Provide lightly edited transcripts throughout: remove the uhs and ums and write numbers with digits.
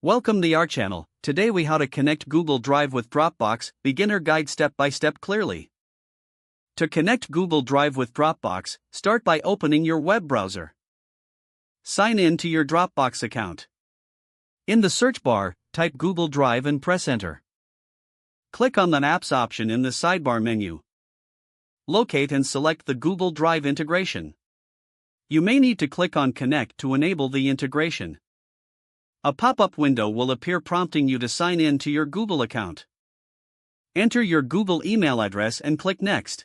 Welcome to our channel. Today we how to connect Google Drive with Dropbox, beginner guide step by step clearly. To connect Google Drive with Dropbox, start by opening your web browser. Sign in to your Dropbox account. In the search bar, type Google Drive and press enter. Click on the Apps option in the sidebar menu. Locate and select the Google Drive integration. You may need to click on Connect to enable the integration. A pop-up window will appear prompting you to sign in to your Google account. Enter your Google email address and click Next.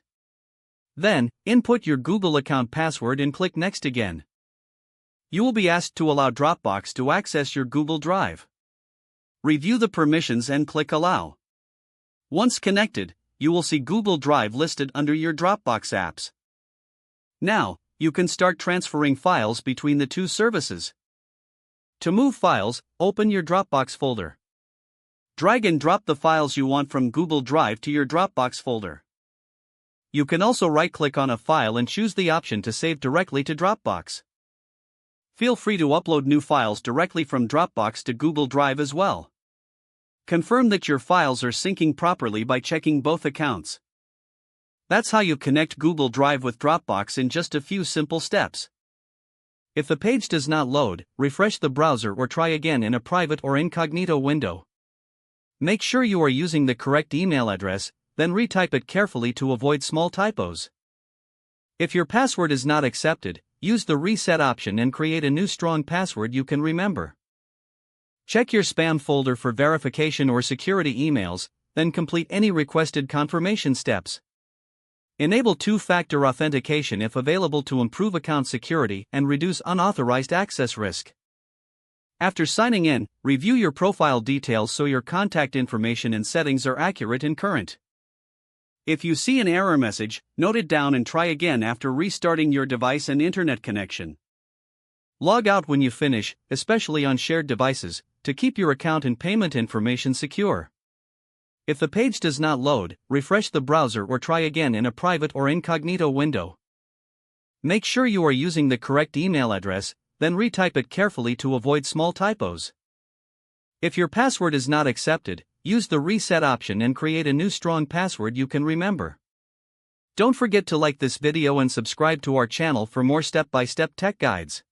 Then, input your Google account password and click Next again. You will be asked to allow Dropbox to access your Google Drive. Review the permissions and click Allow. Once connected, you will see Google Drive listed under your Dropbox apps. Now, you can start transferring files between the two services. To move files, open your Dropbox folder. Drag and drop the files you want from Google Drive to your Dropbox folder. You can also right-click on a file and choose the option to save directly to Dropbox. Feel free to upload new files directly from Dropbox to Google Drive as well. Confirm that your files are syncing properly by checking both accounts. That's how you connect Google Drive with Dropbox in just a few simple steps. If the page does not load, refresh the browser or try again in a private or incognito window. Make sure you are using the correct email address, then retype it carefully to avoid small typos. If your password is not accepted, use the reset option and create a new strong password you can remember. Check your spam folder for verification or security emails, then complete any requested confirmation steps. Enable two-factor authentication if available to improve account security and reduce unauthorized access risk. After signing in, review your profile details so your contact information and settings are accurate and current. If you see an error message, note it down and try again after restarting your device and internet connection. Log out when you finish, especially on shared devices, to keep your account and payment information secure. If the page does not load, refresh the browser or try again in a private or incognito window. Make sure you are using the correct email address, then retype it carefully to avoid small typos. If your password is not accepted, use the reset option and create a new strong password you can remember. Don't forget to like this video and subscribe to our channel for more step-by-step tech guides.